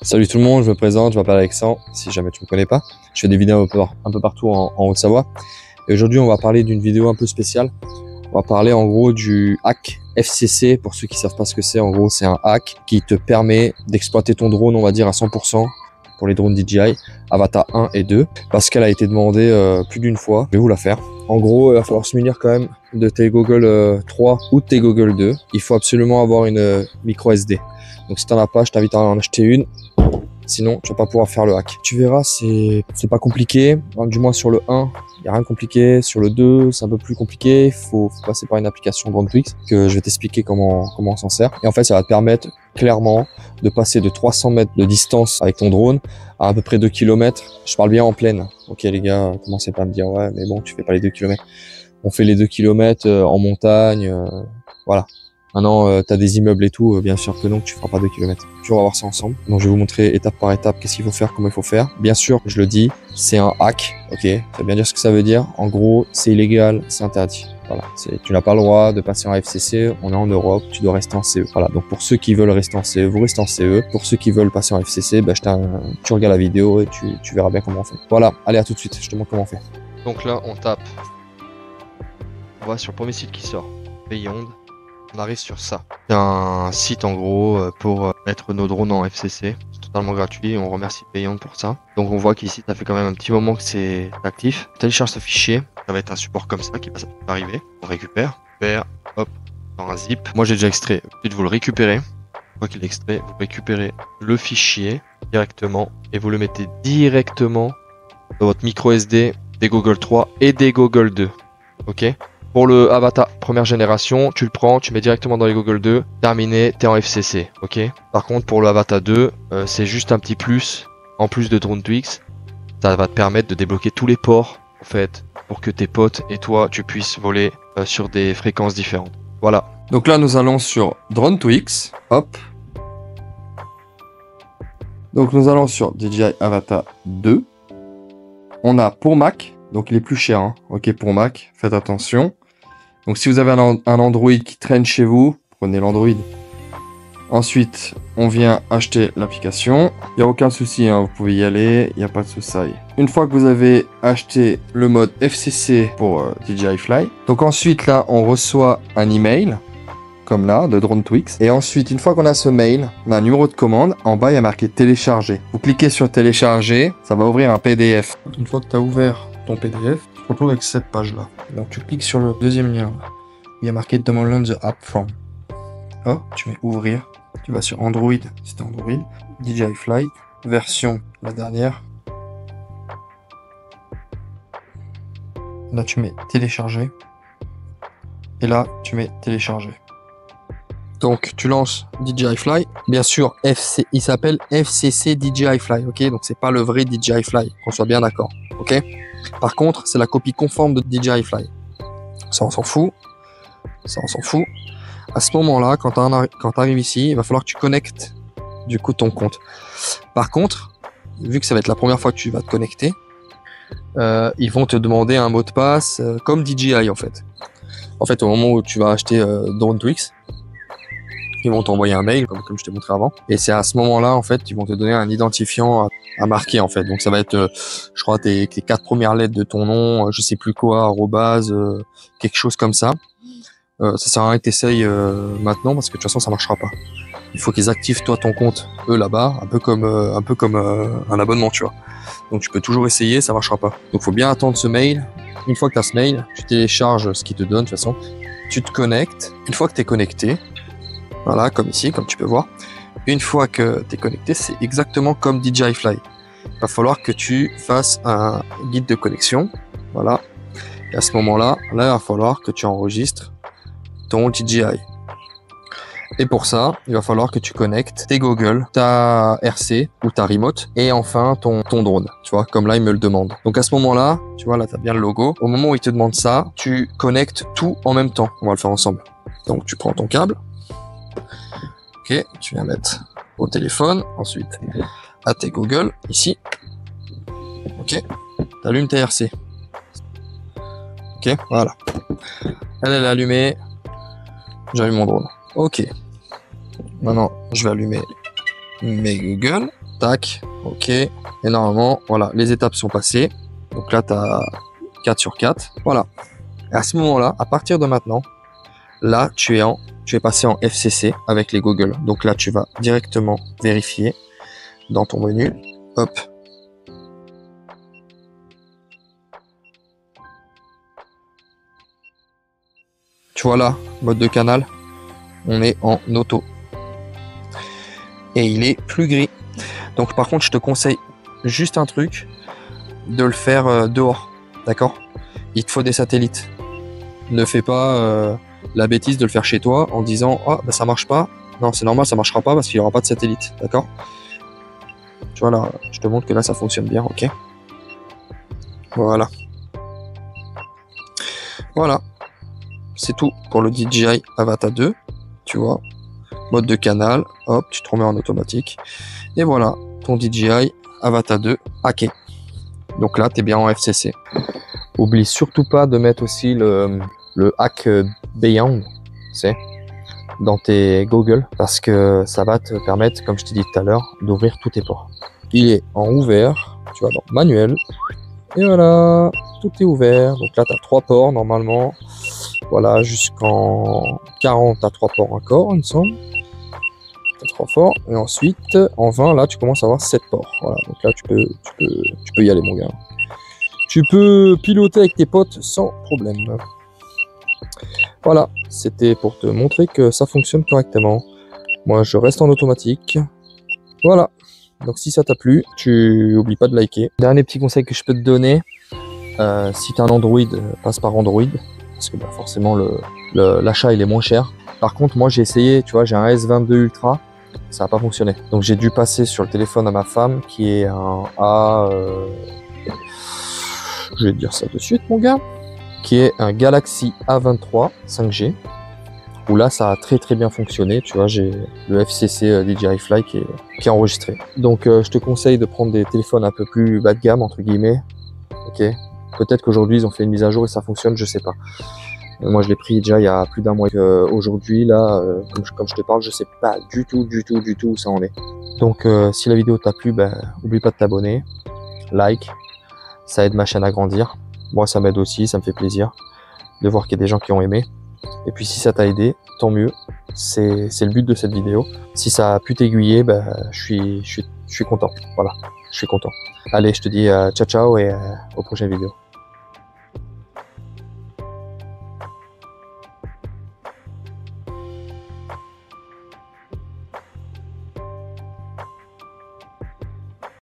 Salut tout le monde, je me présente, je m'appelle Alexandre, si jamais tu me connais pas. Je fais des vidéos un peu partout en Haute-Savoie. Et aujourd'hui, on va parler d'une vidéo un peu spéciale. On va parler en gros du hack FCC. Pour ceux qui savent pas ce que c'est, en gros, c'est un hack qui te permet d'exploiter ton drone, on va dire à 100% pour les drones DJI Avata 1 et 2, parce qu'elle a été demandée plus d'une fois. Je vais vous la faire. En gros, il va falloir se munir quand même de tes Google 3 ou de tes Google 2. Il faut absolument avoir une micro SD. Donc si t'en as pas, je t'invite à en acheter une. Sinon, tu vas pas pouvoir faire le hack. Tu verras, c'est pas compliqué. Du moins sur le 1, il y a rien de compliqué. Sur le 2, c'est un peu plus compliqué. Faut passer par une application DroneTwix que je vais t'expliquer comment on s'en sert. Et en fait, ça va te permettre clairement de passer de 300 mètres de distance avec ton drone à peu près 2 km. Je parle bien en plaine. Ok les gars, commencez pas à me dire ouais, mais bon, tu fais pas les 2 km. On fait les 2 km en montagne, voilà. Maintenant, tu as des immeubles et tout, bien sûr que non, tu feras pas 2 km. Tu vas voir ça ensemble. Donc, je vais vous montrer étape par étape qu'est-ce qu'il faut faire, comment il faut faire. Bien sûr, je le dis, c'est un hack, ok. Ça veut bien dire ce que ça veut dire. En gros, c'est illégal, c'est interdit. Voilà, tu n'as pas le droit de passer en FCC. On est en Europe, tu dois rester en CE. Voilà. Donc, pour ceux qui veulent rester en CE, vous restez en CE. Pour ceux qui veulent passer en FCC, bah, tu regardes la vidéo et tu verras bien comment on fait. Voilà, allez, à tout de suite. Je te montre comment on fait. Donc là, on tape. On va sur le premier site qui sort. Beyond. On arrive sur ça. C'est un site en gros pour mettre nos drones en FCC. C'est totalement gratuit. On remercie Beyond pour ça. Donc on voit qu'ici ça fait quand même un petit moment que c'est actif. On télécharge ce fichier. Ça va être un support comme ça qui va arriver. On récupère. Hop, dans un zip. Moi j'ai déjà extrait. Ensuite vous le récupérez. Une fois qu'il est extrait, vous récupérez le fichier directement et vous le mettez directement dans votre micro SD des Google 3 et des Google 2. Ok. Pour le Avata première génération, tu le prends, tu mets directement dans les Google 2, terminé, t'es en FCC, ok. Par contre, pour le Avata 2, c'est juste un petit plus, en plus de DroneTwix, ça va te permettre de débloquer tous les ports, en fait, pour que tes potes et toi, tu puisses voler sur des fréquences différentes. Voilà. Donc là, nous allons sur DroneTwix, hop. Donc nous allons sur DJI Avata 2. On a pour Mac, donc il est plus cher, hein. Ok, pour Mac, faites attention. Donc si vous avez un Android qui traîne chez vous, prenez l'Android. Ensuite, on vient acheter l'application. Il n'y a aucun souci, hein, vous pouvez y aller, il n'y a pas de souci. Une fois que vous avez acheté le mode FCC pour DJI Fly, donc ensuite là, on reçoit un email, comme là, de DroneTwix. Et ensuite, une fois qu'on a ce mail, on a un numéro de commande. En bas, il y a marqué télécharger. Vous cliquez sur télécharger, ça va ouvrir un PDF. Une fois que tu as ouvert ton PDF, tu te retrouves avec cette page-là. Donc tu cliques sur le deuxième lien. Il y a marqué download the app from. Oh, tu mets ouvrir. Tu vas sur Android, c'est Android. DJI Fly, version la dernière. Là, tu mets télécharger. Et là, tu mets télécharger. Donc, tu lances DJI Fly. Bien sûr, il s'appelle FCC DJI Fly, ok? Donc, c'est pas le vrai DJI Fly, qu'on soit bien d'accord, ok? Par contre, c'est la copie conforme de DJI Fly. Ça, on s'en fout. Ça, on s'en fout. À ce moment-là, quand tu arrives ici, il va falloir que tu connectes, du coup, ton compte. Par contre, vu que ça va être la première fois que tu vas te connecter, ils vont te demander un mot de passe comme DJI, en fait. En fait, au moment où tu vas acheter DroneTwix, ils vont t'envoyer un mail, comme je t'ai montré avant. Et c'est à ce moment-là, en fait, qu'ils vont te donner un identifiant à marquer, en fait. Donc, ça va être, je crois, tes 4 premières lettres de ton nom, je sais plus quoi, arrobase, quelque chose comme ça. Ça sert à rien que t'essayes maintenant, parce que de toute façon, ça marchera pas. Il faut qu'ils activent, toi, ton compte, eux, là-bas, un peu comme un abonnement, tu vois. Donc, tu peux toujours essayer, ça marchera pas. Donc, faut bien attendre ce mail. Une fois que tu as ce mail, tu télécharges ce qu'il te donne, de toute façon. Tu te connectes. Une fois que tu es connecté, voilà, comme ici, comme tu peux voir. Une fois que tu es connecté, c'est exactement comme DJI Fly. Il va falloir que tu fasses un guide de connexion. Voilà. Et à ce moment-là, il va falloir que tu enregistres ton DJI. Et pour ça, il va falloir que tu connectes tes Google, ta RC ou ta remote et enfin ton drone. Tu vois, comme là, il me le demande. Donc à ce moment-là, tu vois, là, tu as bien le logo. Au moment où il te demande ça, tu connectes tout en même temps. On va le faire ensemble. Donc tu prends ton câble. Ok, tu viens mettre au téléphone. Ensuite, à tes Google, ici. Ok, tu allumes tes RC. Ok, voilà. Elle est allumée. J'allume mon drone. Ok. Maintenant, je vais allumer mes Google. tac, ok. Et normalement, voilà, les étapes sont passées. Donc là, tu as 4 sur 4. Voilà. Et à ce moment-là, à partir de maintenant, là, tu es passé en FCC avec les Google. Donc là, tu vas directement vérifier dans ton menu. Hop. Tu vois là, mode de canal, on est en auto. Et il est plus gris. Donc par contre, je te conseille juste un truc, de le faire dehors. D'accord? Il te faut des satellites. Ne fais pas la bêtise de le faire chez toi en disant « Ah, bah, ça marche pas. » Non, c'est normal, ça marchera pas parce qu'il n'y aura pas de satellite. D'accord? Tu vois là, je te montre que là, ça fonctionne bien. Ok? Voilà. Voilà. C'est tout pour le DJI Avata 2. Tu vois? Mode de canal. Hop, tu te remets en automatique. Et voilà, ton DJI Avata 2 hacké. Donc là, tu es bien en FCC. Oublie surtout pas de mettre aussi le hack Beyond, c'est dans tes Google, parce que ça va te permettre, comme je t'ai dit tout à l'heure, d'ouvrir tous tes ports. Il est en ouvert, tu vas dans manuel, et voilà, tout est ouvert. Donc là, tu as 3 ports normalement. Voilà, jusqu'en 40, tu as 3 ports encore, il me semble. Tu as 3 ports, et ensuite, en 20, là, tu commences à avoir 7 ports. Voilà, donc là, tu peux y aller, mon gars. Tu peux piloter avec tes potes sans problème. Voilà, c'était pour te montrer que ça fonctionne correctement. Moi, je reste en automatique. Voilà, donc si ça t'a plu, tu n'oublies pas de liker. Dernier petit conseil que je peux te donner, si tu as un Android, passe par Android, parce que bah, forcément, l'achat il est moins cher. Par contre, moi j'ai essayé, tu vois, j'ai un S22 Ultra, ça n'a pas fonctionné. Donc j'ai dû passer sur le téléphone à ma femme, qui est un A... je vais te dire ça de suite, mon gars, qui est un Galaxy A23 5G, où là ça a très très bien fonctionné. Tu vois, j'ai le FCC DJI Fly qui est enregistré. Donc je te conseille de prendre des téléphones un peu plus bas de gamme, entre guillemets. Ok, peut-être qu'aujourd'hui ils ont fait une mise à jour et ça fonctionne, je sais pas. Moi je l'ai pris déjà il y a plus d'un mois. Aujourd'hui là, comme je te parle, je sais pas du tout où ça en est. Donc si la vidéo t'a plu, ben, oublie pas de t'abonner, like. Ça aide ma chaîne à grandir. Moi, ça m'aide aussi, ça me fait plaisir de voir qu'il y a des gens qui ont aimé. Et puis, si ça t'a aidé, tant mieux. C'est le but de cette vidéo. Si ça a pu t'aiguiller, ben, je suis content. Voilà, je suis content. Allez, je te dis ciao ciao et aux prochaines vidéos.